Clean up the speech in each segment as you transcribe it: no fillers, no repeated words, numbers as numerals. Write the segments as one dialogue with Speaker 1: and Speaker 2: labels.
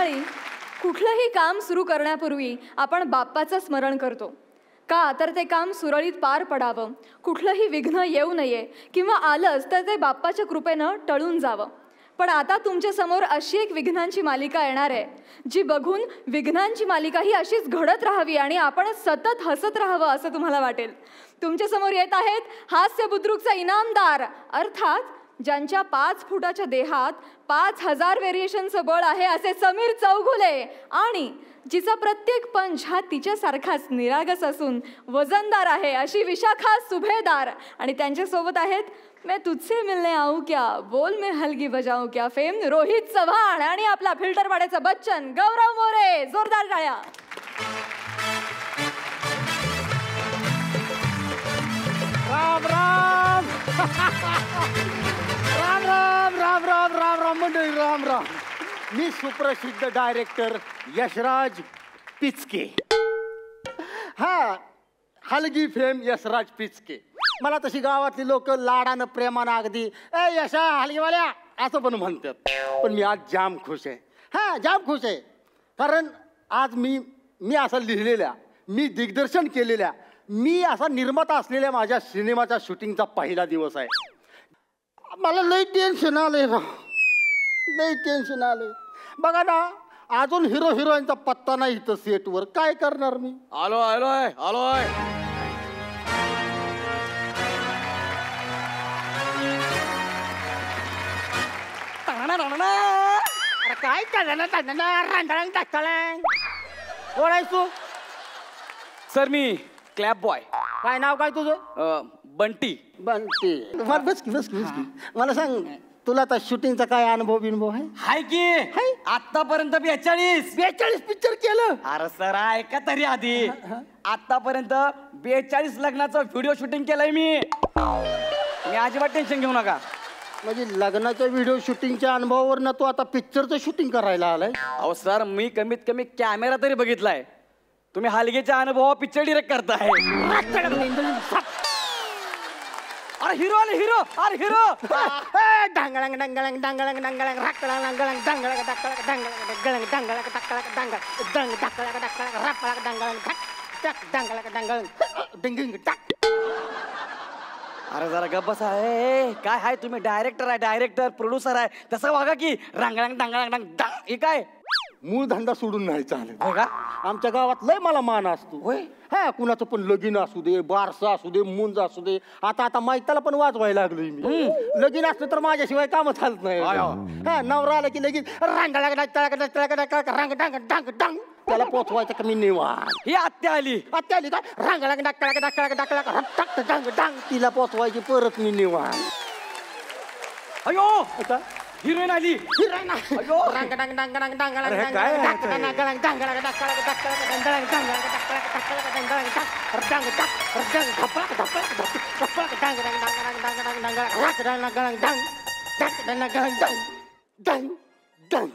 Speaker 1: मंडळी, कुठलंही काम सुरू करण्यापूर्वी आपण बाप्पाचं स्मरण करतो. का तर ते काम सुरळीत पार पडावं, कुठलंही विघ्न येऊ नये, किंवा आलंच तर ते बाप्पाच्या कृपेनं टळून जावं. पण आता तुमच्यासमोर अशी एक विघ्नांची मालिका येणार आहे, जी बघून विघ्नांची मालिका ही अशीच घडत राहावी आणि आपण सतत हसत राहावं असं तुम्हाला वाटेल. तुमच्यासमोर येत आहेत हास्य बुद्रुकचा इनामदार, अर्थात ज्यांच्या 5 फुटाच्या देहात 5000 व्हेरिएशनचं बळ आहे असे समीर चौघुले, आणि जिचा प्रत्येक पंच हा तिच्यासारखाच निरागस असून वजनदार आहे अशी विशाखा सुभेदार. आणि त्यांच्यासोबत आहेत मैं तुझसे मिलने आऊं क्या, बोल मैं हलगी बजाऊं क्या फेम रोहित चव्हाण, आणि आपला फिल्टर पाड्याचा बच्चन गौरव मोरे. जोरदार टाळ्या.
Speaker 2: राम राम राम राम राम राम राम राम मंडळी, राम राम. मी सुप्रसिद्ध डायरेक्टर यशराज पिचके. हा, हलगी फेम यशराज पिचके. मला तशी गावातली लोक लाडानं प्रेमानं अगदी ए यशा हलगीवाल्या असं पण म्हणतात. पण मी आज जाम खुश आहे. हा, जाम खुश आहे, कारण आज मी असं लिहिलेल्या, मी दिग्दर्शन केलेल्या, मी असा निर्माता असलेल्या माझ्या सिनेमाच्या शूटिंगचा पहिला दिवस आहे. मला लई टेन्शन आलंय ना, लई टेन्शन आलंय. बघा ना, अजून हिरो हिरोईनचा पत्ता नाही इथं सेटवर. काय करणार मी?
Speaker 3: आलोय.
Speaker 2: अरे काय ओळायचो
Speaker 3: सर, मी क्लॅप बॉय.
Speaker 2: काय नाव काय तुझं?
Speaker 3: बंटी.
Speaker 2: बंटी. बस की. मला सांग, तुला आता शूटिंगचा काय अनुभव आहे?
Speaker 3: हाय की आतापर्यंत 42
Speaker 2: पिक्चर केलं.
Speaker 3: अरे सर, ऐका तरी आधी. आतापर्यंत 42 लग्नाचं व्हिडिओ शूटिंग केलंय मी. अजिबात टेन्शन घेऊ नका.
Speaker 2: म्हणजे लग्नाच्या व्हिडिओ शूटिंगच्या अनुभवावरनं तू आता पिक्चरचं शूटिंग करायला आलाय?
Speaker 3: अहो सर, मी कमीत कमी कॅमेरा तरी बघितलाय. तुम्ही हलगेच्या अनुभव पिक्चर डिरेक्ट करताय. अरे हिरो आले, हिरो. अरे हिरो.
Speaker 2: डांगळंग डांगळंग डांगळंग डांगळंग राकळंग डांगळंग डांगळंग डांगळंग डांगळंग डांगळंग डांगळंग डांगळंग डांग डांगळंग डांगळंग रापळंग डांगळंग टाक डांगळंग डांगळंग डिंगिंग टाक.
Speaker 3: अरे जरा गप्प बसा. काय आहे, तुम्ही डायरेक्टर आहे, डायरेक्टर प्रोड्युसर आहे, तसं वागा की. रांगळंग डांगळंग डांग. हे काय
Speaker 2: मूळ धंदा सोडून नाही चालेल
Speaker 3: बघा.
Speaker 2: आमच्या गावात लय मला मान असतो.
Speaker 3: होय.
Speaker 2: हा, कुणाचं पण लगीन असू दे, बारसा असू दे, मुंज असू दे. आता माहिताला पण वाजवायला लागलोय मी. लगीन असलं तर माझ्याशिवाय काम चालत नाही. हा, नवरा आला की लगीन रांग डांग डांग डांग त्याला पोचवायचं का मी निवांत.
Speaker 3: ही आत्या आली
Speaker 2: काय रांगळाग डाकळाग डाकळाग डाकळाग डांग डांग तिला पोचवायची परत मी निवांत.
Speaker 3: अयो, हिरोईन आली.
Speaker 2: अयो, रांग डांग डांग डांग डांग डांग डांग डांग डांग डांग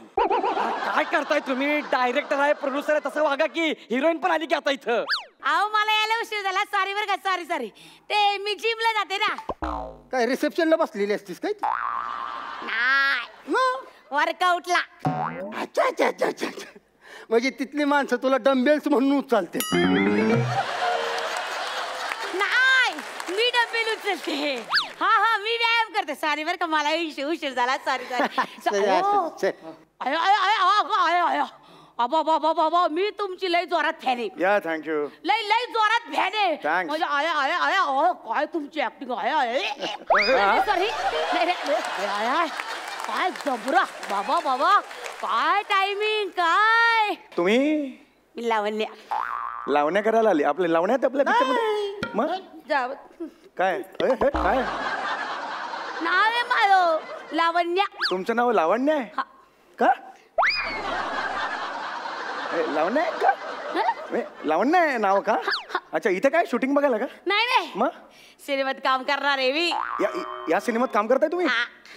Speaker 3: काय करताय तुम्ही? डायरेक्टर आहे, प्रोड्युसर आहे, तसं वागा की. हिरोईन पण आली की आता इथं.
Speaker 4: अहो, मला यायला उशीर झाला. सॉरी बरं का. सॉरी. ते मी जिमला जाते ना.
Speaker 2: काय रिसेप्शनला बसलेली असतीस काय?
Speaker 4: नाही, वर्कआउटला.
Speaker 2: अच्छा. म्हणजे तिथली माणसं तुला डंबेल्स म्हणून उचलते?
Speaker 4: नाही, मी डबेल उचलते. हा, मी व्यायाम करते. सॉरी बरं का, मला उशीर झाला. सॉरी. बाबा, मी तुमची लय जोरात फॅन आहे.
Speaker 3: या, थँक्यू.
Speaker 4: लय जोरात फॅन आहे. म्हणजे काय तुमची ऍक्टिंग आहे. सॉरी. काय जबरा. बाबा, काय टायमिंग. काय
Speaker 3: तुम्ही लावण्या करायला आली? आपल्या लावण्यात आपल्या पिक्चरमध्ये मग काय काय
Speaker 4: नाव आहे माझं लावण्या.
Speaker 3: तुमचं नाव लावण्य आहे का? लावण्य आहे का? लावण्य आहे नाव का? अच्छा, इथे काय शूटिंग बघायला का?
Speaker 4: नाही,
Speaker 3: मग
Speaker 4: सिनेमात काम करणार आहे मी.
Speaker 3: या सिनेमात काम करताय तुम्ही?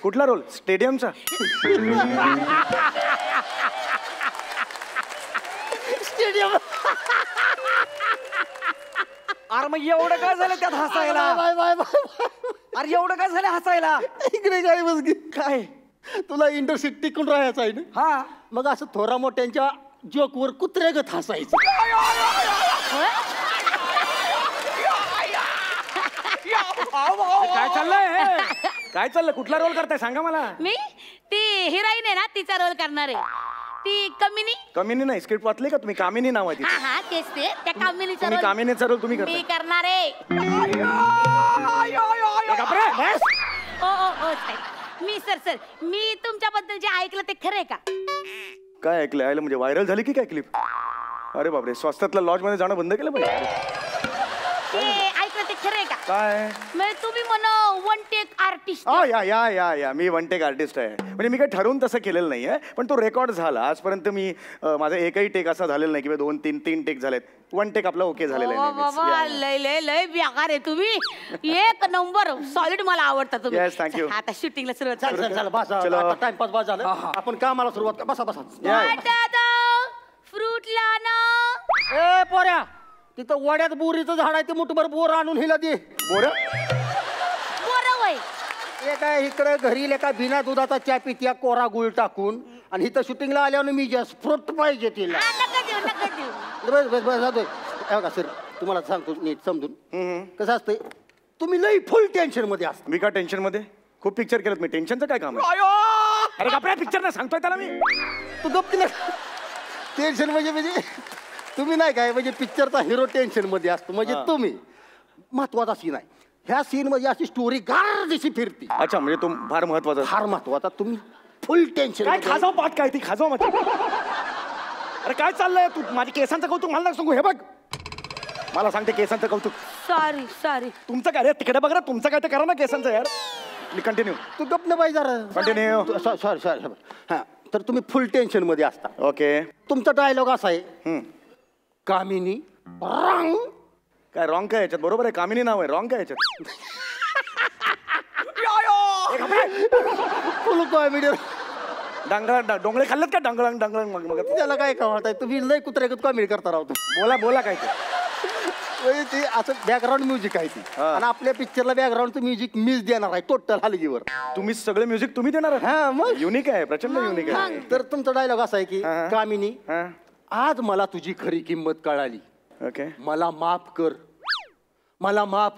Speaker 3: कुठला रोल? स्टेडियमचा?
Speaker 2: स्टेडियम.
Speaker 3: अरे मग एवढं काय झालं त्यात हसायला? अरे एवढं काय झालं हसायला?
Speaker 2: इकडे काय बस.
Speaker 3: काय
Speaker 2: तुला इंडस्ट्रीत टिकून राहायचं आहे ना
Speaker 3: हा
Speaker 2: मग असं थोरा मोठ्यांच्या जोकवर कुत्र्यागत हसायचं.
Speaker 5: काय चाललंय काय चाललंय कुठला रोल करताय सांगा मला.
Speaker 4: मी ती हिरोईन आहे ना तिचा रोल करणार आहे. ती कमिनी.
Speaker 5: कमिनी नाही स्क्रिप्ट वाचली का तुम्ही कामिनी नाव आहे
Speaker 4: हा
Speaker 5: तिचं.
Speaker 4: हा तेच ते त्या कामिनीचा
Speaker 5: तुम्ही
Speaker 4: रोल
Speaker 5: कामिनीचा रोल तुम्ही
Speaker 4: मी
Speaker 5: करताय.
Speaker 4: करणार आहे. ओ ओ ओ साहेब. मी सर मी तुमच्याबद्दल जे ऐकलं ते खरंय का?
Speaker 5: काय ऐकलं आयलं म्हणजे व्हायरल झाली की काय क्लिप. अरे बापरे स्वस्तातल्या लॉज मध्ये जाणं बंद केलं पाहिजे.
Speaker 4: ते ऐकलं ते खरंय का?
Speaker 5: काय
Speaker 4: म्हणजे तुम्ही म्हणा वन टेक आर्टिस्ट.
Speaker 5: या मी वन टेक आर्टिस्ट आहे. म्हणजे मी काही ठरवून तसं केलेलं नाहीये पण तो रेकॉर्ड झाला आजपर्यंत मी माझा एकही टेक असा झालेला नाही किंवा 2-3 टेक झालेत. वन टेक आपला ओके झालेला
Speaker 4: बाबा
Speaker 5: आहे.
Speaker 4: लय लय लय बेकार आहे तुम्ही. एक नंबर सॉलिड मला आवडता तुम्ही.
Speaker 5: Yes, thank you.
Speaker 4: आता शूटिंगला सुरुवात
Speaker 2: चल
Speaker 4: करू.
Speaker 2: चल चल बस
Speaker 5: चलो.
Speaker 2: टाइमपास बस झालं आपण कामाला सुरुवात कर. बसा बसा.
Speaker 4: दादा फ्रूट लाना.
Speaker 2: ए पोऱ्या तिथं वड्यात बोरीचं झाड आहे ते मुठभर बोर आणून हिला दे.
Speaker 5: बोर
Speaker 4: बरं वय.
Speaker 2: हे काय इकडे घरी लेका बिना दुधाचा चहा पित्या कोरा गुळ टाकून आणि इथं शूटिंगला आल्यावर मी जास्त फ्रूट पाहिजे तिला.
Speaker 4: नका देऊ नका देऊ.
Speaker 2: बस बस बस जातोय. हे बघा सर तुम्हाला सांगतो नीट समजून कसं असतंय तुम्ही लई फुल टेन्शन मध्ये असता.
Speaker 5: मी का टेन्शन मध्ये खूप पिक्चर केलं मी टेन्शनचं काय काम आहे. अरे बापरे पिक्चर नाही सांगतोय त्याला मी.
Speaker 2: तू गप्प ना टेन्शन म्हणजे तुम्ही नाही काय म्हणजे पिक्चरचा हिरो टेन्शन मध्ये असतो म्हणजे तुम्ही महत्वाचा सीन आहे. ह्या सीन मध्ये अशी स्टोरी गारदिशी फिरती.
Speaker 5: अच्छा म्हणजे तो फार महत्वाचा.
Speaker 2: फार महत्वाचा तुम्ही फुल टेन्शन
Speaker 5: काय खाजाव पाठ काय ती खाजाव माझी. अरे काय चाललंय तू माझ्या केसांचं कौतुक मला नका सांगू. हे बघ मला सांगते केसांचं कौतुक.
Speaker 4: सॉरी
Speaker 5: तुमचं काय रे तिकडे बघ ना तुमचं काय ते करा ना केसांचं यार. मी कंटिन्यू
Speaker 2: तू गप्प न पाहिजे
Speaker 5: कंटिन्यू.
Speaker 2: सॉरी हा तर तुम्ही फुल टेन्शन मध्ये असता.
Speaker 5: ओके
Speaker 2: तुमचा डायलॉग असा आहे कामिनी रंग
Speaker 5: काय रॉंग काय याच्यात बरोबर आहे कामिनी नाव आहे रॉंग काय याच्यात.
Speaker 2: फुल कॉमेडी.
Speaker 5: डांगळा डोंगळे खाल्लेत का डांगळंग डांगळंग मग
Speaker 2: त्याला काय कळत तुम्ही लय कुत्र्यागत कॉमेडी करता राहतो.
Speaker 5: बोला काय ते.
Speaker 2: म्हणजे ते असं बॅकग्राऊंड म्युझिक आहे ती आणि आपल्या पिक्चरला बॅकग्राऊंडचं म्युझिक मीच देणार आहे टोटल हलगीवर.
Speaker 5: तुम्ही सगळे म्युझिक तुम्ही देणार
Speaker 2: हा मग
Speaker 5: युनिक आहे प्रचंड युनिक आहे.
Speaker 2: तर तुमचा डायलॉग असा आहे की
Speaker 5: हा.
Speaker 2: कामिनी
Speaker 5: हा
Speaker 2: आज मला तुझी खरी किंमत कळाली.
Speaker 5: ओके
Speaker 2: मला माफ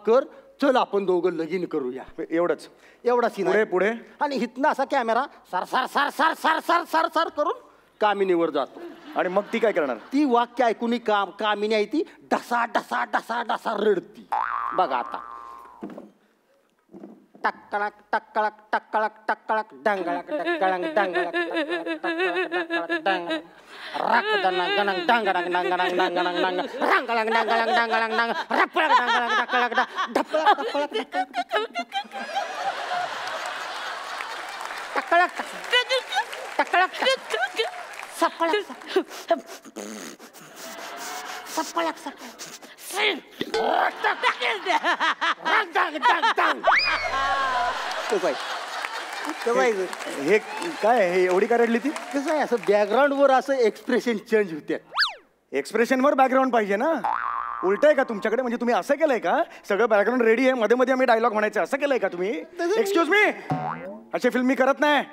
Speaker 2: कर चल आपण दोघं लगीन करूया.
Speaker 5: एवढंच
Speaker 2: एवढा सीन
Speaker 5: पुढे पुढे
Speaker 2: आणि इथनं असा camera sir sir sir sir sir sir sir sir करून कामिनीवर जातो.
Speaker 5: आणि मग ती काय करणार.
Speaker 2: ती वाक्य ऐकून कामिनी आहे ती डसा डसा डसा डसा रडती. बघा आता टक्कळक टक्कळक टक्कळक टक्कळक डंगळक डंगळक डंगळक डंग रक डंग डंगळक डंगळक डंगळक डंग रंगळक डंगळक डंगळक डंग रपळक डंगळक टक्कळक ढपळक टक्कळक टक्कळक सपळक सपळक
Speaker 5: हे काय हे एवढी काय रडली ती.
Speaker 2: कसं आहे असं बॅकग्राऊंड वर असं एक्सप्रेशन चेंज होते.
Speaker 5: एक्सप्रेशन वर बॅकग्राऊंड पाहिजे ना. उलट आहे का तुमच्याकडे म्हणजे तुम्ही असं केलंय का सगळं बॅकग्राऊंड रेडी आहे मध्ये मध्ये आम्ही डायलॉग म्हणायचं असं केलंय का तुम्ही. एक्सक्यूज मी अशी फिल्म मी करत नाही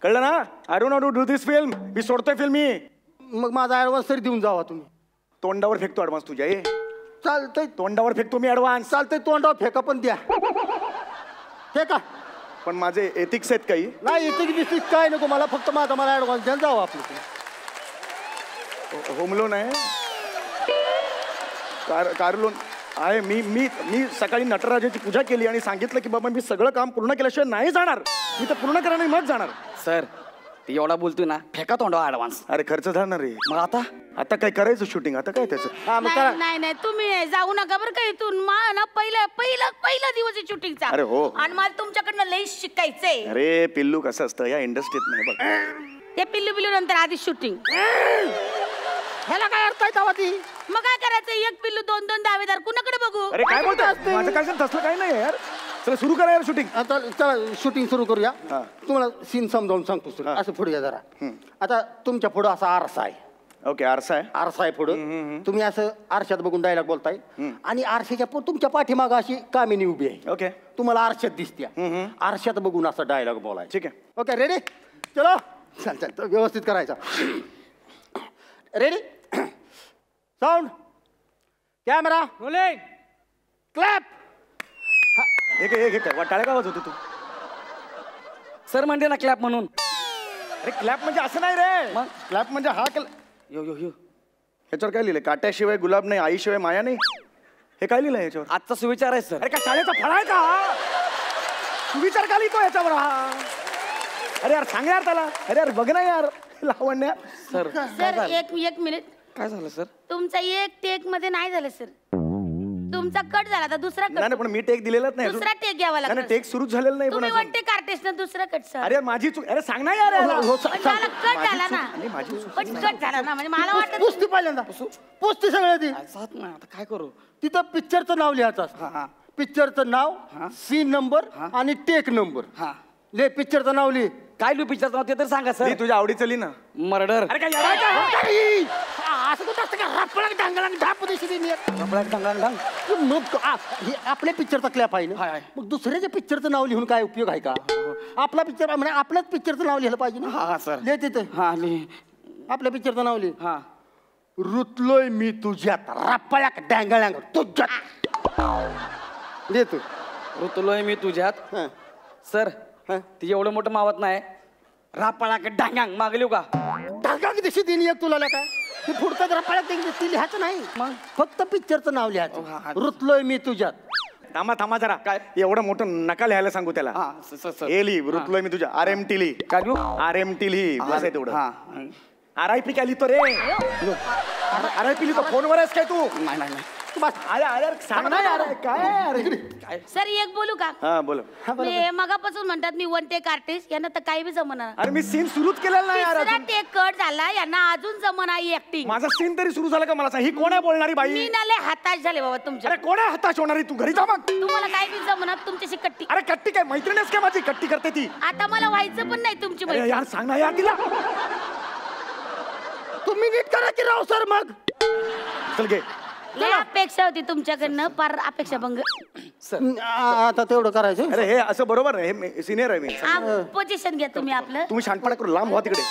Speaker 5: कळलं ना. I don't not to do this film. मी सोडतोय फिल्म मी.
Speaker 2: मग माझा ऍडव्हान्स तरी देऊन जावा तुम्ही.
Speaker 5: तोंडावर फेकतो ऍडव्हान्स तुझ्या ये
Speaker 2: चालतंय
Speaker 5: तोंडावर फेकतो मी ऍडव्हान्स.
Speaker 2: चालतंय तोंडावर फेका पण द्या. फेका
Speaker 5: पण माझे एथिक्स आहेत काही.
Speaker 2: नाही इथे बिस्टिक काय नको मला फक्त मला ऍडव्हान्स द्या जावं आपलं.
Speaker 5: होम लोन आहे कार लोन आहे. मी सकाळी नटराजाची पूजा केली आणि सांगितलं की बाबा मी सगळं काम पूर्ण केल्याशिवाय नाही जाणार. मी तर पूर्ण करणार मग जाणार.
Speaker 3: सर ती एवढा बोलतोय ना फेका तोंडा ऍडव्हान्स.
Speaker 5: अरे खर्च झाला रे.
Speaker 3: मग
Speaker 5: आता काय करायचं शूटिंग आता काय त्याचं.
Speaker 2: हा मग करा.
Speaker 4: नाही तुम्ही जाऊ नका बरं का इथून. ना पहिला दिवस आहे शूटिंगचा.
Speaker 5: अरे हो.
Speaker 4: आणि मला तुमच्याकडनं लई शिकायचंय.
Speaker 5: अरे पिल्लू कसं असतं या इंडस्ट्रीत नाही बघ.
Speaker 4: ते पिल्लू नंतर आधी शूटिंग.
Speaker 2: ह्याला काय अर्थ आहे तेव्हा ती.
Speaker 4: मग काय करायचं एक पिल्लू 2 दावेदार कुणाकडे बघू.
Speaker 5: अरे काय बोलतोय माझं काय तसलं काय नाही यार. चला सुरू करा यार शूटिंग.
Speaker 2: आता चला शूटिंग सुरू करूया.
Speaker 5: हा.
Speaker 2: तुम्हाला सीन समजावून सांगतो सर. असं पुढे या जरा. आता तुमच्या पुढं असा आरसा आहे.
Speaker 5: ओके आरसा आहे.
Speaker 2: आरसा आहे पुढं. तुम्ही असं आरशात बघून डायलॉग बोलताय आणि आरशाच्या तुमच्या पाठीमागं अशी कामिनी उभी आहे.
Speaker 5: ओके
Speaker 2: तुम्हाला आरशात दिसत्या. आरशात बघून असा डायलॉग बोलाय.
Speaker 5: ठीक आहे.
Speaker 2: ओके रेडी चलो चल चल तो व्यवस्थित करायचा रेडी साऊंड कॅमेरा क्लॅप
Speaker 5: एक टाळ्या का वाजवतो तू
Speaker 3: सर म्हणते ना क्लॅप म्हणून.
Speaker 5: अरे क्लॅप म्हणजे असं नाही रे.
Speaker 3: मग?
Speaker 5: क्लॅप म्हणजे हा
Speaker 3: यो यो यो
Speaker 5: ह्याच्यावर काय लिहिलंय? काट्याशिवाय गुलाब नाही, आईशिवाय माया नाही. हे काय लिहिलंय याच्यावर?
Speaker 3: आजचा सुविचार आहे सर.
Speaker 5: अरे काय शाळेचा फळ आहे का हा? तू विचार का लिहितो याच्यावर हा? अरे यार सांग यार त्याला. अरे यार बघ ना यार लावण्या.
Speaker 3: सर
Speaker 4: सर एक मिनिट.
Speaker 3: काय झालं सर?
Speaker 4: तुमचा एक टेक मध्ये नाही झालं सर. तुमचा कट झाला आता दुसरा
Speaker 5: नाही
Speaker 4: कट.
Speaker 5: पण मी टेक दिलेलाच नाही अजून.
Speaker 4: दुसरा टेक घ्यावा
Speaker 5: नाही
Speaker 4: लागला.
Speaker 5: टेक सुरूच झालेलं नाही पण
Speaker 4: तुम्ही
Speaker 5: अजून.
Speaker 4: वन टेक आर्टिस्ट ना दुसरा कट सर.
Speaker 5: अरे माझी चूक. अरे सांग ना यार याला.
Speaker 4: पण झाला कट झाला ना.
Speaker 5: नाही माझी चूक.
Speaker 4: पण कट झाला ना म्हणजे मला वाटत
Speaker 2: पुसती पहिल्यांदा पुसती सगळं ती
Speaker 3: साथ ना आता काय करू?
Speaker 2: तिथं पिक्चरचं नाव लिहायचं
Speaker 3: हा, हा.
Speaker 2: असतं पिक्चरचं नाव सीन नंबर आणि टेक नंबर
Speaker 3: हा
Speaker 2: ले पिक्चरचं नाव लिह
Speaker 3: काय लिहू पिक्चरचं नाव ते तर सांगा
Speaker 5: मी
Speaker 3: सर.
Speaker 5: तुझ्या आवडीचं लिही ना.
Speaker 3: मर्डर.
Speaker 5: अरे काय यार आहे का?
Speaker 2: असं कुठं असतं का रपळक डांगळांग ढाप दिसली मग हे आपल्या पिक्चरचा क्लॅप आहे
Speaker 3: हाय,
Speaker 2: ना
Speaker 3: हाय.
Speaker 2: मग दुसऱ्याच्या पिक्चरचं नाव लिहून काय उपयोग आहे का आपला पिक्चर म्हणजे आपल्याच पिक्चरचं नाव लिहिलं पाहिजे
Speaker 3: हा, हा, sir.
Speaker 2: ना लिह तिथं
Speaker 3: हा लिह.
Speaker 2: आपल्या पिक्चरचं नाव लिह
Speaker 3: हा
Speaker 2: रुतलोय मी तुझ्यात रपळक डांगळांग तुझ्यात लिह तू
Speaker 3: ऋतुलोय मी तुझ्यात.
Speaker 2: हं.
Speaker 3: सर
Speaker 2: हं.
Speaker 3: ती एवढं मोठं मावत नाही. रापाळा डांगांग माग लिहू का?
Speaker 2: ढाका दिशी दिली एक तुला काय ती पुढचं जरा पळत ती लिहायचं नाही
Speaker 3: मग?
Speaker 2: फक्त पिक्चरचं नाव
Speaker 3: हा,
Speaker 2: लिहायचं
Speaker 3: हा.
Speaker 2: रुतलोय मी तुझ्यात
Speaker 5: थांबा थांबा जरा. काय एवढं मोठं नका लिहायला सांगू त्याला.
Speaker 3: हा सर
Speaker 5: हे लिही वृत्तलोय मी तुझ्या RMT लिही.
Speaker 3: काय लिहू?
Speaker 5: RMT लिही. बस आहे तेवढं.
Speaker 3: हा
Speaker 5: RIP काय लिहितो रे? RIP लिहितो. फोनवर आहेस काय तू?
Speaker 3: नाही नाही नाही.
Speaker 2: बस
Speaker 5: अरे अरे सांग ना यार काय अरे.
Speaker 4: सर एक बोलू का?
Speaker 5: हा बोल.
Speaker 4: मी मगापासून म्हणतात मी वन टेक आर्टिस्ट यांना तर काही बी जमणार.
Speaker 5: अरे मी सीन सुरूच केलेला नाही यार
Speaker 4: तिसरा
Speaker 5: अजून.
Speaker 4: टेक कट झाला यांना अजून जमना ऍक्टिंग.
Speaker 5: माझा सीन तरी सुरू झाला का मला सांग. ही कोण आहे बोलणारी बाई?
Speaker 4: मी नाले हताश झाले बाबा तुमच्या.
Speaker 5: अरे कोण आहे हताश होणारी? तू घरी जा मग.
Speaker 4: तुम्हाला काय बी जमणार तुमच्याशी कट्टी.
Speaker 5: अरे कट्टी काय मैत्रिणीच काय माझी कट्टी करते ती?
Speaker 4: आता मला व्हायचं पण नाही तुमची
Speaker 5: अरे
Speaker 4: मैत्रीण.
Speaker 5: यार सांग ना यार तिला.
Speaker 2: तुम्ही नीट करा की राव सर मग
Speaker 5: चल घे.
Speaker 4: लय अपेक्षा होती तुमच्याकडनं पार अपेक्षा भंग.
Speaker 2: आता तेवढं करायचं
Speaker 5: अरे हे असं बरोबर आहे. हे सिनियर आहे मी.
Speaker 4: पोझिशन घ्या तुम्ही आपलं.
Speaker 5: तुम्ही शांतपणा करू. लांब व्हा तिकडे.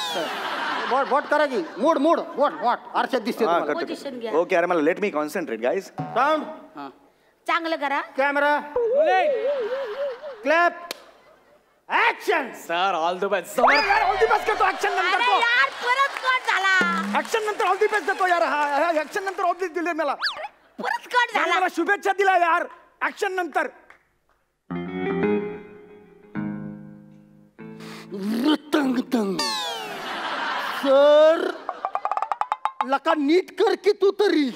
Speaker 2: बोट बोट करा की मोड मोड बोट बोट आरशात दिसते
Speaker 5: हा
Speaker 2: तुम्हाला.
Speaker 4: Position घ्या.
Speaker 5: करतो. ओके अरे मला let me concentrate guys.
Speaker 2: Sound
Speaker 4: चांगलं करा.
Speaker 2: Camera clap action
Speaker 3: sir all the best.
Speaker 5: All the best करतो. ऍक्शन नंतर
Speaker 4: अरे
Speaker 5: तो.
Speaker 4: यार परत कट झाला.
Speaker 5: ऍक्शन नंतर ऑल दी बेस्ट देतो यार. हा ऍक्शन नंतर ऑल दी दिले मला.
Speaker 4: परत कट झाला.
Speaker 5: मला शुभेच्छा दिला यार. ऍक्शन नंतर.
Speaker 2: तंग तंग सर लका नीट कर की तू तरी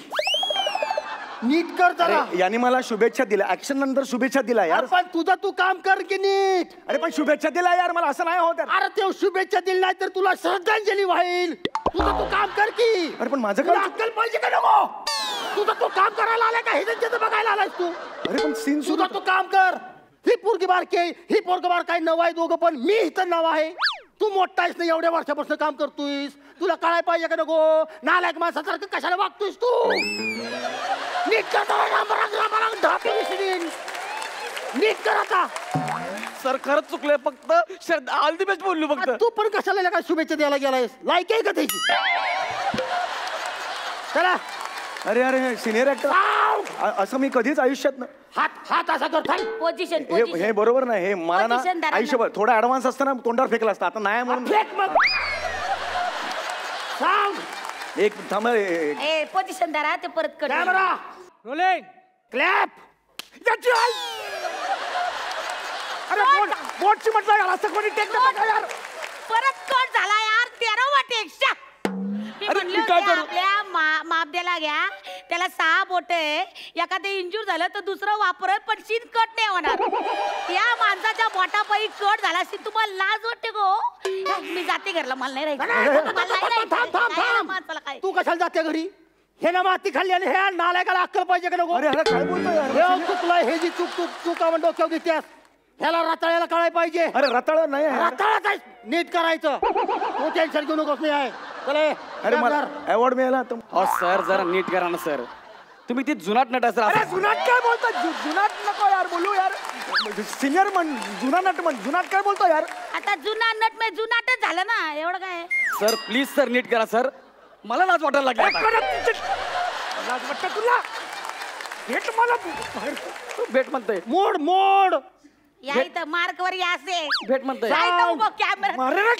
Speaker 2: नीट कर जरा.
Speaker 5: अरे, याने मला शुभेच्छा दिल्या. ऍक्शन नंतर शुभेच्छा दिला यार.
Speaker 2: अरे पण तुझा तू काम कर की नीट.
Speaker 5: अरे पण शुभेच्छा दिला यार मला. असं नाही होत यार.
Speaker 2: अरे ते शुभेच्छा दिली नाही तर तुला श्रद्धांजली वाईल. तुझं तू काम कर की.
Speaker 5: अरे पण माझं
Speaker 2: तुला
Speaker 5: काय?
Speaker 2: अक्कल पाहिजे का नको? तुझं तू काम करायला आलाय का हे त्यांच्याचं बघायला आलायस तू?
Speaker 5: अरे पण सीन सुरू.
Speaker 2: तुझं तू काम कर. ही पोरगी बारकी आहे, ही पोरगी बार काय नव आहे दोघं पण मी इथं नव आहे. तू मोठा आहेस ना एवढ्या वर्षापासून काम करतोयस. तुला कळायला पाहिजे का नको? नालायक माणसासारखं कशाला वागतोयस तू? नीट कर जरा. रामरांग ढापी दिसतील. नीट कर आता.
Speaker 3: सर खरंच चुकलंय. फक्त श्रद्धा ऑल द बेस्ट बोललो फक्त.
Speaker 2: तू पण कशाला काय शुभेच्छा द्यायला गेलायस? लायक आहे का त्याची? चला
Speaker 5: अरे अरे सिनियर ऍक्टर असं मी कधीच आयुष्यात
Speaker 2: हात हात असा कर थांब.
Speaker 4: पोझिशन
Speaker 5: हे बरोबर नाही. हे मला ना
Speaker 4: Position धरा.
Speaker 5: आयुष्यभर थोडा ऍडव्हान्स असताना तोंडावर फेकला असता. आता नाही म्हणून
Speaker 2: फेक मग सांग.
Speaker 5: एक थांब.
Speaker 4: ए पोझिशन धरा ते परत कट.
Speaker 2: Camera rolling clap.
Speaker 5: अरे बोटची म्हटलं यार. असं कोणी टेक देतं का यार?
Speaker 4: परत कट झाला यार. 13 वाटे एक्स्ट्रा. मी
Speaker 5: अरे,
Speaker 4: म्हणलं
Speaker 5: मी काय
Speaker 4: होते
Speaker 5: करू?
Speaker 4: आपल्या मापद्याला घ्या. त्याला 6 बोट आहे. एखादं इंजूर झालं तर दुसरं वापरत पण सीन कट नाही होणार. या माणसाच्या बोटापायी कट झाला असेल तुम्हाला लाज वाटते गो. मी जाते घरला. मला नाही राहायचं. मला नाही राहायचं.
Speaker 2: थांब थांब
Speaker 4: नाही ना
Speaker 2: थांब.
Speaker 4: माणसाला काय.
Speaker 2: तू कशाला जाते घरी? हे ना माती खाल्ली आणि हे नालायकाला अक्कल पाहिजे का नको?
Speaker 5: अरे अरे काय बोलतोय यार?
Speaker 2: हे चुकलंय. हे जी चूक चूक चूक आपण डोक्यावर घेतेस ह्याला रताळ्याला कळायला पाहिजे.
Speaker 5: अरे रताळ नाही आहे.
Speaker 2: रताळा काय नीट करायचं. तू टेन्शन घेऊ नकोस. नाही आहे चले.
Speaker 5: अरे मला अवॉर्ड मिळाला तर.
Speaker 3: अहो सर जरा नीट करा ना सर. तुम्ही ती जुनाट नट असेल
Speaker 5: अरे
Speaker 3: असं.
Speaker 5: जुनाट काय बोलतो जुनाट नको यार बोलू यार सिनियर म्हण जुना नट म्हण जुनाट काय बोलतो यार
Speaker 4: आता जुना नट म्हणजे जुनाटच झालं ना एवढं काय
Speaker 3: सर प्लीज सर नीट करा सर मला लाज वाटायला लागली आता.
Speaker 5: लाज वाटतं तुला भेट मला बाहेर.
Speaker 3: भेट म्हणतोय
Speaker 2: मोड मोड
Speaker 4: या इथं मार्क वर या असे
Speaker 3: भेट म्हणतोय
Speaker 4: camera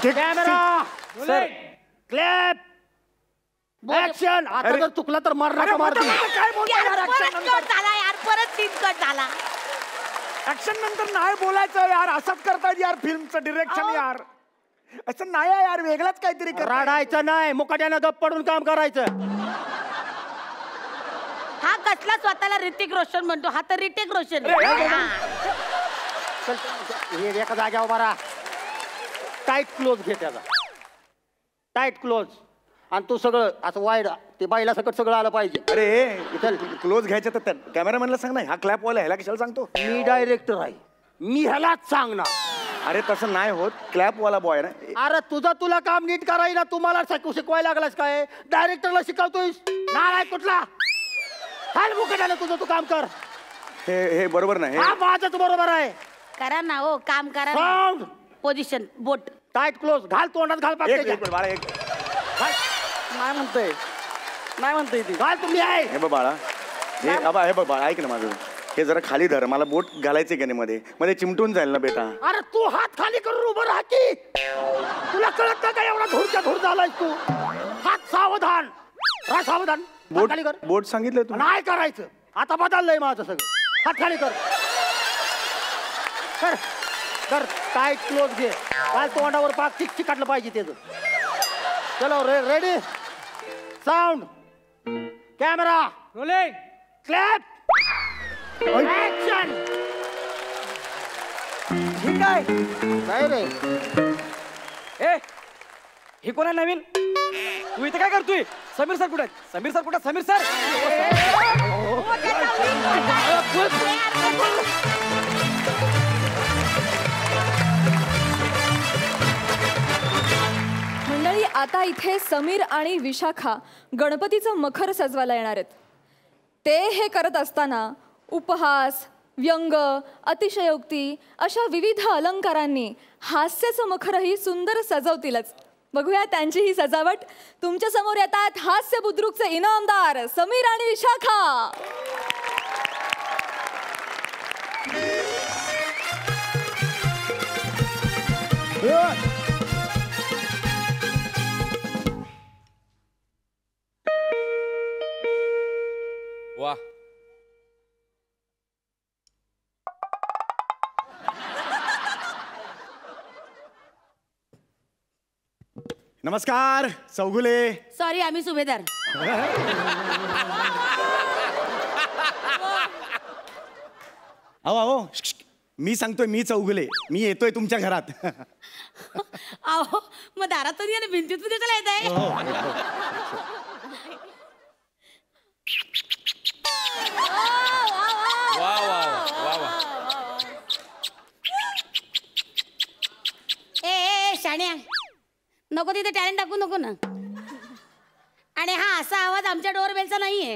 Speaker 2: camera
Speaker 3: sir
Speaker 2: clap action आता
Speaker 5: अरे.
Speaker 2: जर चुकला तर मार नका मारती
Speaker 5: काय बोलतो यार
Speaker 4: परत
Speaker 5: action
Speaker 4: कट
Speaker 5: नंतर?
Speaker 4: झाला यार परत सीन कट झाला
Speaker 5: ऍक्शन नंतर नाही बोलायचं यार असंच करतायत यार फिल्मचं डिरेक्शन
Speaker 4: अहो.
Speaker 5: यार असं नाही आहे यार वेगळाच काहीतरी करतायत.
Speaker 2: राडायचं नाही मुकाट्यानं गप पडून काम करायचं
Speaker 4: हा कसला स्वतःला ऋतिक रोशन म्हणतो हा तर ऋतिक रोशन
Speaker 5: अरे,
Speaker 4: आहे. हा.
Speaker 2: चल हे एका जाग्यावर मारा टाईट क्लोज घे त्याचा टाईट क्लोज आणि तू सगळं असं वाईड ते बाईला सकट सगळं आलं पाहिजे
Speaker 5: अरे क्लोज घ्यायचं तर कॅमेरामॅनला सांग ना हा क्लॅप वाला ह्याला कशाला सांगतो
Speaker 2: मी डायरेक्टर आहे मी ह्यालाच सांगणार
Speaker 5: अरे तसं नाही होत क्लॅप वाला बॉय ना
Speaker 2: अरे तुझं तुला काम नीट करायला तुम्हाला शिकवायला लागलास काय डायरेक्टरला शिकवतोयस नालाय कुठला हाल मुकाट्यानं तुझं तू काम कर
Speaker 5: हे बरोबर नाही
Speaker 2: हा माझंच बरोबर आहे
Speaker 4: करा ना हो काम करा
Speaker 2: साऊंड
Speaker 4: पोझिशन बोट
Speaker 2: टाईट क्लोज घाल तोंडात घाल
Speaker 5: एक
Speaker 2: पाहिजे
Speaker 5: मिनिट बाळा एक
Speaker 3: नाही म्हणतोय नाही म्हणतोय ती
Speaker 2: घाल तुम्ही आहे
Speaker 5: हे बघ बाळा हे हे बघ बाळा ऐक ना माझं हे जरा खाली धर मला बोट घालायचे का नाही मध्ये मध्ये चिमटून जाईल ना बेटा
Speaker 2: अरे तू हात खाली करून उभं राहा की तुला कळत का काय एवढा धूरच्या धूर झालाय तू हात सावधान राहा सावधान हात
Speaker 5: बोट
Speaker 2: खाली कर
Speaker 5: बोट सांगितलं तू
Speaker 2: नाही करायचं आता बदललंय माझं सगळं हात खाली कर कर कर टाईट क्लोज घे काल तोंडावर पाक चिक काढलं पाहिजे त्याचं चलो ready sound camera rolling clap action
Speaker 3: ठीक आहे
Speaker 2: नाही रे
Speaker 3: ए हे कोण आहे नवीन तू इथे काय करतोय समीर सर कुठे आहेत? समीर सर कुठे आहेत? समीर सर
Speaker 1: मंडळी आता इथे समीर आणि विशाखा गणपतीचं मखर सजवायला येणार आहेत ते हे करत असताना उपहास व्यंग अतिशयोक्ती अशा विविध अलंकारांनी हास्याचं मखरही सुंदर सजवतीलच बघूया त्यांची ही सजावट तुमच्या समोर येतात हास्य बुद्रुकचे इनामदार समीर आणि विशाखा
Speaker 6: वा
Speaker 5: नमस्कार चौगुले
Speaker 4: सॉरी आम्ही सुभेदार
Speaker 5: अहो अहो मी सांगतोय मी चौगुले मी येतोय तुमच्या घरात
Speaker 4: अहो मग दारातून या ना भिंतीत कशाला येत आहे
Speaker 6: वा वा वा वा
Speaker 4: ए शाण्या नको तिथे टॅलेंट टाकू नको ना आणि हा असा आवाज आमच्या डोरबेलचा नाहीये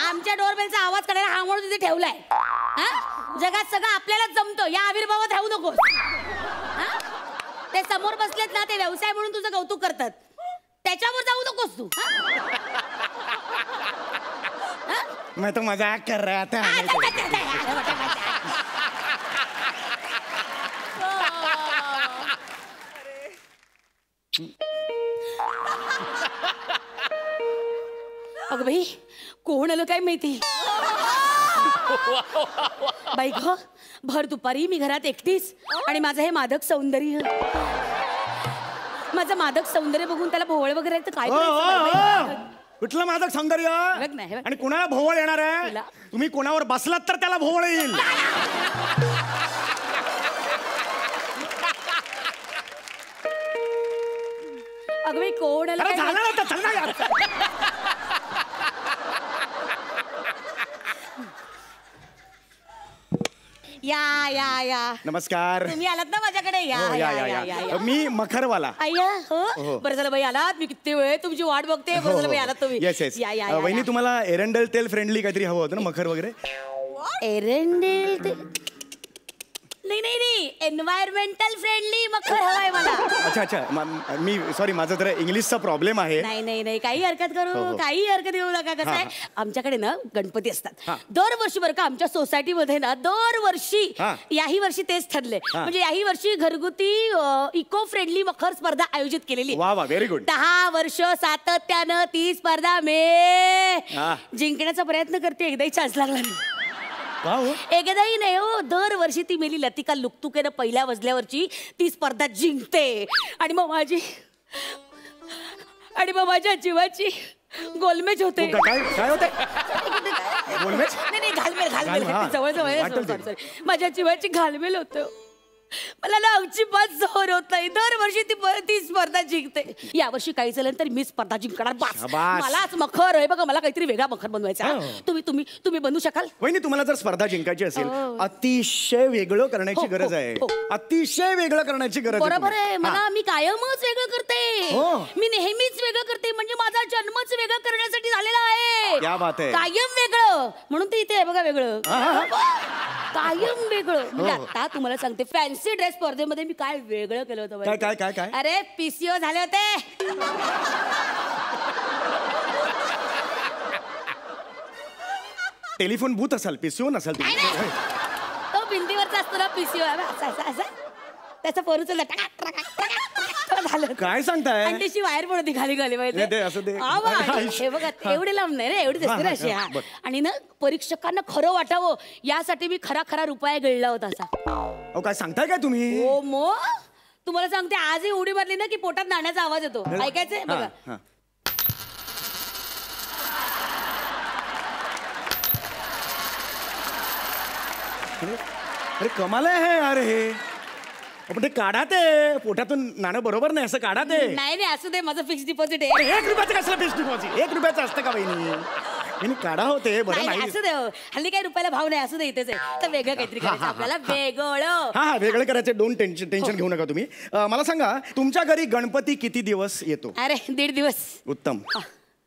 Speaker 4: आमच्या डोरबेलचा आवाज करायला हा म्हणून तिथे ठेवलाय हा जगात सगळं आपल्यालाच जमतं या आविर्भावात राहू नकोस हा? ते समोर बसलेत ना ते व्यवसाय म्हणून तुझं कौतुक करतात त्याच्यावर जाऊ नकोस तू हा?
Speaker 5: मैं तो मजाक कर रहा था
Speaker 4: अगं बाई कोण आलं काय माहिती बाई ग भर दुपारी मी घरात एकटीच आणि माझं हे मादक सौंदर्य माझं मादक सौंदर्य बघून त्याला भोवळ वगैरे तर काय करायचं बाई?
Speaker 5: कुठलं माझं सौंदर्य
Speaker 4: बघ ना, हे बघ.
Speaker 5: आणि कुणाला भोवळ येणार आहे
Speaker 4: तुला.
Speaker 5: तुम्ही कोणावर बसलात तर त्याला भोवळ येईल
Speaker 4: अगं बाई कोण आलं
Speaker 5: अरे
Speaker 4: काय
Speaker 5: झालं ना तर चल ना यार
Speaker 4: या या या
Speaker 5: नमस्कार.
Speaker 4: तुम्ही आलात ना माझ्याकडे या
Speaker 5: हो,
Speaker 4: या या या
Speaker 5: मी मखरवाला.
Speaker 4: अय्या
Speaker 5: हो.
Speaker 4: हो बरं झालं बाई आलात मी किती वेळ तुमची वाट बघते बरं झालं बाई आलात तुम्ही
Speaker 5: येस येस.
Speaker 4: या या
Speaker 5: वहिनी तुम्हाला एरंडल तेल फ्रेंडली काहीतरी हवं होतं ना, मखर वगैरे.
Speaker 4: एरंडेल नाही नाही नाही एन्व्हायरमेंटल फ्रेंडली मखर हवाय मला.
Speaker 5: अच्छा अच्छा. मी सॉरी, माझा जरा इंग्लिशचा प्रॉब्लेम आहे.
Speaker 4: नाही नाही नाही काही हरकत करू काही हरकत घेऊ नका. कसं आहे आमच्याकडे ना गणपती असतात दरवर्षी बरं का. आमच्या सोसायटीमध्ये ना दरवर्षी याही वर्षी तेच ठरले म्हणजे याही वर्षी घरगुती इको फ्रेंडली मखर स्पर्धा आयोजित केलेली.
Speaker 5: वा वा, व्हेरी गुड.
Speaker 4: 10 वर्ष सातत्यानं ती स्पर्धा मे जिंकण्याचा प्रयत्न करते. एकदाही चान्स लागला नाही. एकदाही नाही हो. दरवर्षी ती मेली लतिका लुकतुकेनं पहिल्या मजल्यावरची ती स्पर्धा जिंकते आणि मग माझ्या जीवाची गोलमेज होते.
Speaker 5: काय होते? गोलमेज?
Speaker 4: नाही घालमेल जवळ जवळ माझ्या जीवाची घालमेल होते. मला ना अजिबात जोर होत नाही. दरवर्षी ती स्पर्धा जिंकते. यावर्षी काही झालं तर मी स्पर्धा जिंकणार. मलाच मखर आहे बघा. मला काहीतरी वेगळा मखर बनवायचा. तुम्ही बनवू शकाल?
Speaker 5: वहिनी तुम्हाला जर स्पर्धा जिंकायची असेल अतिशय वेगळं करण्याची गरज आहे. अतिशय वेगळं करण्याची गरज आहे.
Speaker 4: बरोबर आहे. मला मी कायमच वेगळं करते. मी नेहमीच वेगळं करते. म्हणजे माझा जन्मच वेगळं करण्यासाठी झालेला आहे.
Speaker 5: क्या बात आहे.
Speaker 4: कायम वेगळं म्हणून ते इथे आहे बघा वेगळं. कायम वेगळं. म्हणजे आता तुम्हाला सांगते फॅन्सी ड्रेस स्पर्धेमध्ये मी काय वेगळं केलं होतं.
Speaker 5: काय?
Speaker 4: अरे पीसीओ झाले होते.
Speaker 5: टेलिफोन बूथ असाल, पीसीओ नसाल.
Speaker 4: तो भिंतीवरचा असतो ना पीसीओ त्याचा फोन उचलला झालं.
Speaker 5: काय सांगताय?
Speaker 4: आणि त्याची वायर पण होती खाली माहिती. हे बघा एवढे लांब नाही रे. एवढी दिसते ना अशी. आणि ना परीक्षकांना खरं वाटावं यासाठी मी खरा रुपया गिळला होता असा.
Speaker 5: काय सांगताय काय तुम्ही?
Speaker 4: हो मग तुम्हाला सांगते आजही उडी मारली ना की पोटात नाण्याचा आवाज येतो. ऐकायचंय बघा.
Speaker 5: अरे कमाल आहे यार हे. पण ते काढा ते पोटातून नाणं बरोबर नाही असं काढा ते.
Speaker 4: नाही असू दे माझं फिक्स डिपॉझिट आहे.
Speaker 5: 1 रुपयाचं कसलं फिक्स डिपॉझिट? 1 रुपयाचं असतं का बहिणी? काढा होते बरं नाही.
Speaker 4: असू दे हल्ली काही रुपयाला भाव नाही. असू दे इथेच आहे तर वेगळं काहीतरी करायचं आपल्याला. वेगळं
Speaker 5: हा वेगळं करायचं. डोंट टेन्शन घेऊ नका तुम्ही. मला सांगा तुमच्या घरी गणपती किती दिवस येतो?
Speaker 4: अरे 1.5 दिवस.
Speaker 5: उत्तम.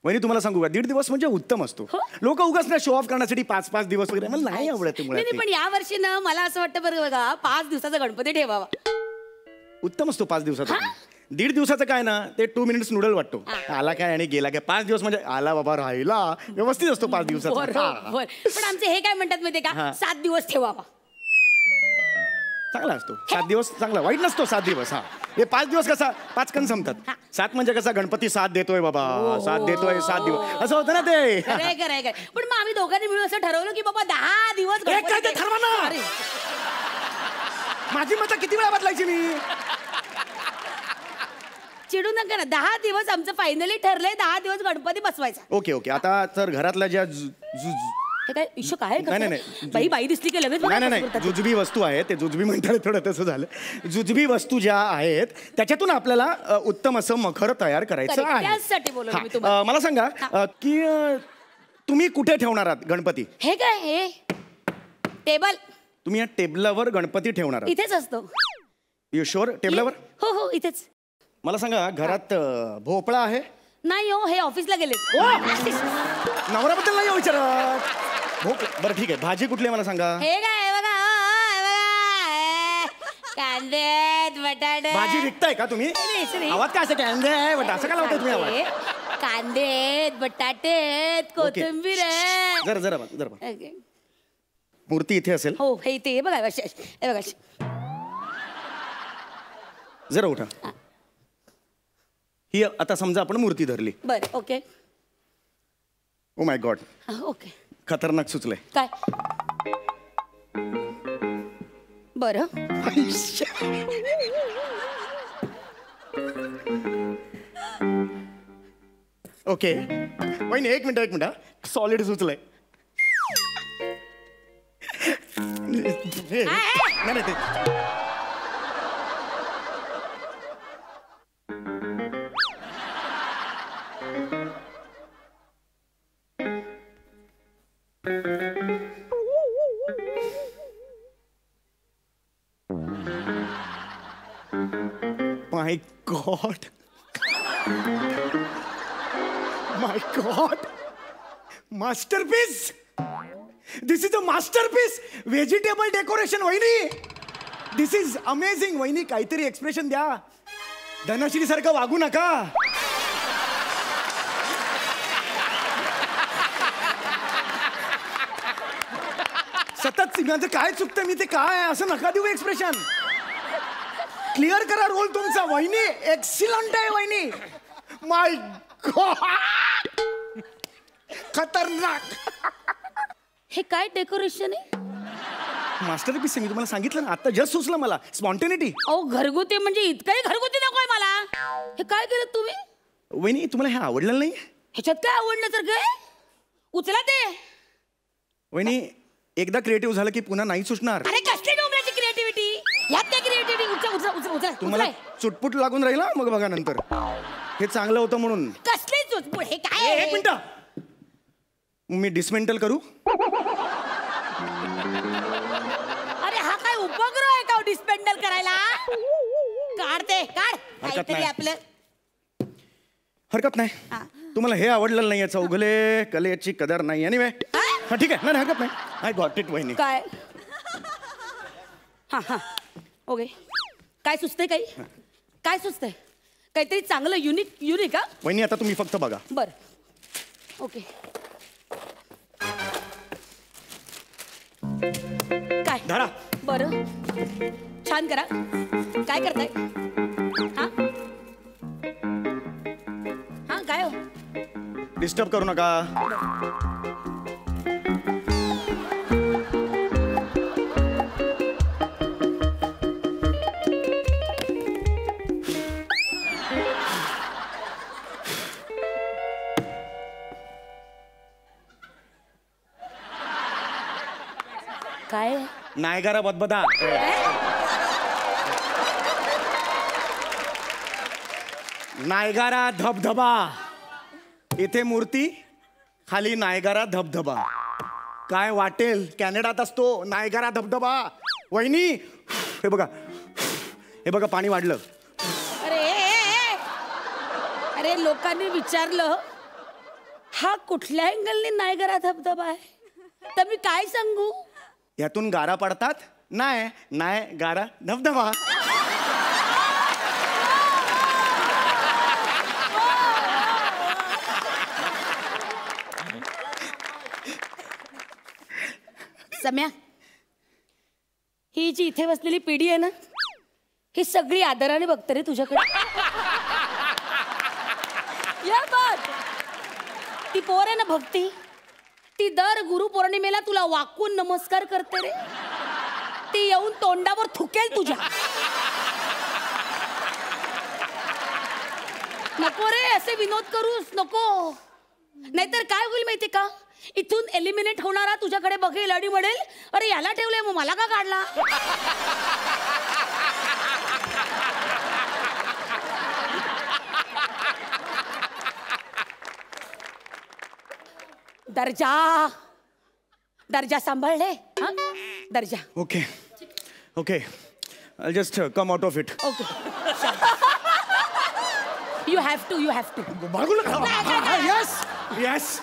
Speaker 5: वहिनी तुम्हाला सांगू का 1.5 दिवस म्हणजे उत्तम असतो. लोक उगाच ना शो ऑफ करण्यासाठी 5-5 दिवस वगैरे मला नाही आवडत.
Speaker 4: पण या वर्षी ना मला असं वाटतं बरं बघा 5 दिवसाचा गणपती ठेवावा.
Speaker 5: उत्तम असतो 5 दिवसाचा. 1.5 दिवसाचं काय ना ते 2 मिनिट्स नूडल वाटतो. आला काय आणि गेला काय. 5 दिवस म्हणजे आला बाबा राहिला व्यवस्थित असतो 5 दिवसाचा.
Speaker 4: पण आमचे हे काय म्हणतात माहितीये का 7 दिवस ठेवावा.
Speaker 5: चांगला असतो 7 दिवस. चांगला वाईट नसतो 7 दिवस. हे 5 दिवस कसा 5 कण संपतात. 7 म्हणजे कसा गणपती 7 देतोय बाबा. 7 देतोय 7 दिवस असं होतं ना ते.
Speaker 4: खरंय. पण मग आम्ही दोघांनी मिळून असं ठरवलं की बाबा 10 दिवस
Speaker 5: ठरवा ना. माझी मतं किती वेळा बदलायची मी.
Speaker 4: चिडू नका ना. 10 दिवस आमचं फायनली ठरलंय. 10 दिवस गणपती बसवायचा.
Speaker 5: ओके. आता तर घरातल्या ज्या
Speaker 4: हे काय इश्यू काय?
Speaker 5: नाही
Speaker 4: बाई दिसली की लगेच
Speaker 5: नाही जुजबी वस्तू आहेत. ते जुजबी म्हणतात थोडं तसं झालं. जुजबी वस्तू ज्या आहेत त्याच्यातून आपल्याला उत्तम असं मखर तयार करायचं आहे.
Speaker 4: त्यासाठी बोलवलं मी तुम्हाला.
Speaker 5: मला सांगा की तुम्ही कुठे ठेवणार आहात गणपती?
Speaker 4: हे काय हे टेबल.
Speaker 5: तुम्ही या टेबलावर गणपती ठेवणार आहात?
Speaker 4: इथेच असतो.
Speaker 5: You sure? टेबलावर?
Speaker 4: हो इथेच.
Speaker 5: मला सांगा घरात भोपळा आहे?
Speaker 4: नाही हो हे ऑफिसला गेले.
Speaker 5: नवऱ्याबद्दल नाही विचारत. बरं ठीक आहे. भाजी कुठली मला सांगा?
Speaker 4: हे काय बघा कांदे बटाटे.
Speaker 5: भाजी विकताय का तुम्ही? आवाज काय असं कांदे असं काय लावताय तुम्ही आवाज?
Speaker 4: कांदे बटाटे कोथिंबीर आहे.
Speaker 5: जरा मूर्ती इथे असेल.
Speaker 4: हो हे इथे बघा. हे बघा
Speaker 5: जरा उठा. ही आता समजा आपण मूर्ती धरली.
Speaker 4: बरं okay.
Speaker 5: Oh my God.
Speaker 4: Okay.
Speaker 5: खतरनाक सुचलंय.
Speaker 4: काय? बरं
Speaker 5: ओके. वहिनी एक मिनिट सॉलिड सुचलंय. नाही ते God my God masterpiece this is a masterpiece vegetable decoration वहिनी दिस इज अमेझिंग वहिनी काहीतरी एक्सप्रेशन द्या धनश्री सारखं वागू नका सतत माझं काय चुकतं मी ते काय आहे असं नका देऊ एक्सप्रेशन क्लिअर करा रोल तुमचा वहिनी एक्सिलंट आहे वहिनी माय गॉड खतरनाक
Speaker 4: हे काय डेकोरेशन आहे?
Speaker 5: मास्टरपीस मी तुम्हाला सांगितलं ना आता जस्ट सुचलं मला स्पॉन्टेनिटी
Speaker 4: अहो घरगुती म्हणजे इतकंही घरगुती नकोय मला. हे काय केलं तुम्ही?
Speaker 5: वहिनी तुम्हाला हे आवडलं नाही
Speaker 4: ह्याच्यात काय आवडलं तर काय? उचला ते.
Speaker 5: वहिनी एकदा क्रिएटिव्ह झालं की पुन्हा नाही सुचणार
Speaker 4: अरे कसली डोंगराची क्रिएटिव्हिटी? यात काय क्रिएटिव्हिटी? उचल उचल उचल उचल
Speaker 5: तुम्हाला चुटपुट लागून राहील ना मग बघा नंतर हे चांगलं होतं म्हणून
Speaker 4: कसली चुचपूड? हे काय आहे?
Speaker 5: एक मिनिट मी डिसमेंटल करू
Speaker 4: अरे हा काय उपग्रह आहे का डिस्पेंडल करायला? काढते काढ काहीतरी
Speaker 5: नाही.
Speaker 4: आपलं.
Speaker 5: हरकत नाही
Speaker 4: हा.
Speaker 5: तुम्हाला हे आवडलेलं नाही चौगले कलेची कदर नाही एनिवे हा ठीक आहे नाही हरकत नाही आय गॉट इट वहिनी
Speaker 4: काय? हा हा ओके. काय सुचतंय काही? काय सुचतंय? काहीतरी चांगलं युनिक युनिक हा.
Speaker 5: वहिनी आता तुम्ही फक्त बघा
Speaker 4: बर ओके. काय
Speaker 5: धरा
Speaker 4: बरं छान करा. काय करताय? हा हा काय हो?
Speaker 5: डिस्टर्ब करू नका
Speaker 4: काय
Speaker 5: नायगारा बदबदा नायगारा धबधबा इथे मूर्ती खाली नायगारा धबधबा काय वाटेल कॅनडात असतो नायगारा धबधबा वहिनी हे बघा पाणी वाढलं
Speaker 4: अरे अरे लोकांनी विचारलं हा कुठल्या अँगलने नायगरा धबधबा आहे तर मी काय सांगू?
Speaker 5: यातून गारा पडतात नाय गारा धबधबा
Speaker 4: सम्या ही जी इथे बसलेली पिढी आहे ना ही सगळी आदराने बघते रे तुझ्याकडे. या बात ती पोर आहे ना भक्ती ती दर गुरुपौर्णिमेला तुला वाकून नमस्कार करते रे. ती येऊन तोंडावर थुकेल तुझ्या. नको रे असे विनोद करूस नको नाहीतर काय होईल माहिती का इथून एलिमिनेट होणारा तुझ्याकडे बघेल आणि म्हणेल अरे याला ठेवलंय मग मला का काढला. दर्जा दर्जा सांभाळले हा दर्जा.
Speaker 5: Okay okay I just come out of it
Speaker 4: okay you have to
Speaker 5: yes yes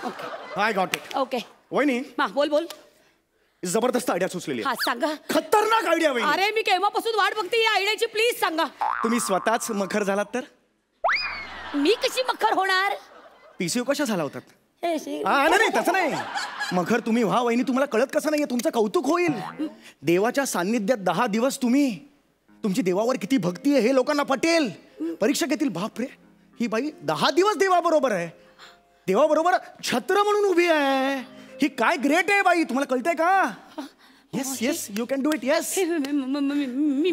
Speaker 5: I got it
Speaker 4: okay.
Speaker 5: वहिनी
Speaker 4: मा बोल बोल.
Speaker 5: जबरदस्त आयडिया सुचलेली
Speaker 4: हा सांगा.
Speaker 5: खतरनाक आयडिया वहिनी
Speaker 4: अरे मी केव्हापासून वाट बघते या आयडियाची प्लीज सांगा.
Speaker 5: तुम्ही स्वतःच मखर झालात तर
Speaker 4: मी कशी मखर होणार?
Speaker 5: पीसीओ कशा झाला होतात
Speaker 4: हे शी.
Speaker 5: नाही तसं नाही मखर तुम्ही व्हा वहिनी तुम्हाला कळत कसं नाहीये तुमचं कौतुक होईल देवाच्या सान्निध्यात 10 दिवस तुम्ही तुमची देवावर किती भक्ती आहे हे लोकांना पटेल परीक्षा घेतील बापरे ही बाई 10 दिवस देवाबरोबर आहे देवाबरोबर छत्र म्हणून उभी आहे ही काय ग्रेट आहे बाई तुम्हाला कळतंय का yes yes you can do it yes
Speaker 4: मी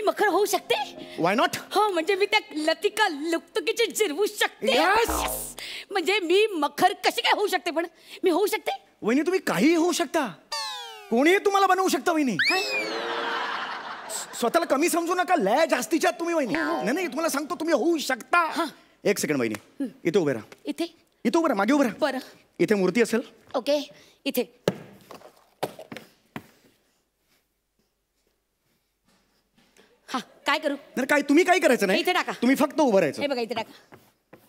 Speaker 4: मखर होऊ शकते.
Speaker 5: वाय नॉट
Speaker 4: हो म्हणजे मी त्या लतिका लुकतुकीची जिरवू शकते.
Speaker 5: Yes.
Speaker 4: म्हणजे मी मखर कशी काय होऊ शकते पण मी होऊ शकते.
Speaker 5: वहिनी तुम्ही काहीही होऊ शकता कोणीही तुम्हाला बनवू शकता वहिनी स्वतःला कमी समजू नका लय जास्तीच्या तुम्ही वहिनी नाही तुम्हाला सांगतो तुम्ही होऊ शकता. एक सेकंड वहिनी इथे उभे राहा इथे उभे राहा मागे उभे राहा.
Speaker 4: बरं
Speaker 5: इथे मूर्ती असेल
Speaker 4: ओके इथे हा काय करू
Speaker 5: नाही काय तुम्ही काय करायचं नाही
Speaker 4: इथे टाका.
Speaker 5: तुम्ही फक्त उभं राहायचं
Speaker 4: हे बघा इथे टाका.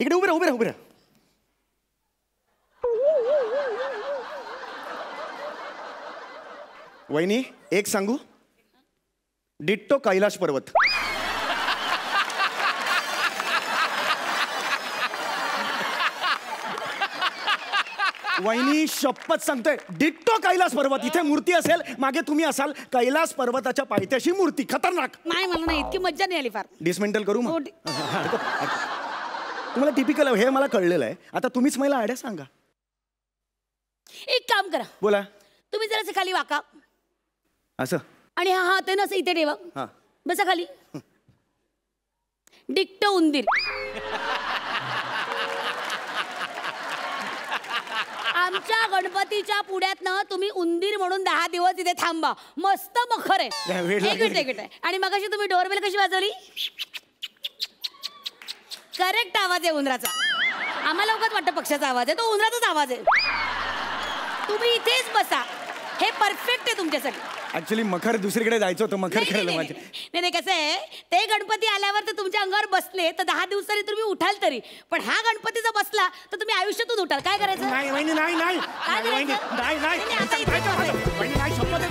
Speaker 5: इकडे उभे राहा उभे राहा उभे राहा. वहिनी एक सांगू डिट्टो कैलाश पर्वत. वहिनी शपथ सांगतोय डिट्टो कैलास पर्वत. इथे मूर्ती असेल मागे तुम्ही असाल कैलास पर्वताच्या पायथ्याशी मूर्ती. खतरनाक.
Speaker 4: नाही मला नाही इतकी मज्जा नाही आली फार.
Speaker 5: डिसमेंटल करू
Speaker 4: हो,
Speaker 5: मग तुम्हाला टिपिकल हे मला कळलेलं आहे. आता तुम्हीच मला आयडिया सांगा.
Speaker 4: एक काम करा
Speaker 5: बोला.
Speaker 4: तुम्ही जरासे खाली वाका
Speaker 5: असं
Speaker 4: आणि हा हात आहे ना असं इथे ठेवा.
Speaker 5: हा
Speaker 4: बसा खाली. डिक्टो उंदीर. आमच्या गणपतीच्या पुढ्यातनं तुम्ही उंदीर म्हणून 10 दिवस इथे थांबा. मस्त मखर आहे.
Speaker 5: काय वेळ
Speaker 4: एक मिनिट एक मिनिट. आणि मगाशी तुम्ही डोरबेल कशी वाजवली. करेक्ट आवाज आहे उंदराचा. आम्हाला उगाच वाटतं पक्षाचा आवाज आहे तो उंदराचाच आवाज आहे. तुम्ही इथेच बसा. हे परफेक्ट आहे तुमच्यासाठी.
Speaker 5: ऍक्च्युली मखर दुसरीकडे जायचं होतं. मखर खेळलं माझे.
Speaker 4: नाही कसं आहे ते गणपती आल्यावर तर तुमच्या अंगावर बसले तर 10 दिवसांनी तुम्ही उठाल तरी. पण हा गणपती जर बसला तर तुम्ही आयुष्यातून उठाल. काय करायचं.
Speaker 5: नाही वहिनी नाही नाही
Speaker 4: काय
Speaker 5: वहिनी
Speaker 4: करायचं?
Speaker 5: नाही नाही
Speaker 4: नाही, आता इथे
Speaker 5: वहिनी नाही शपथ आहे.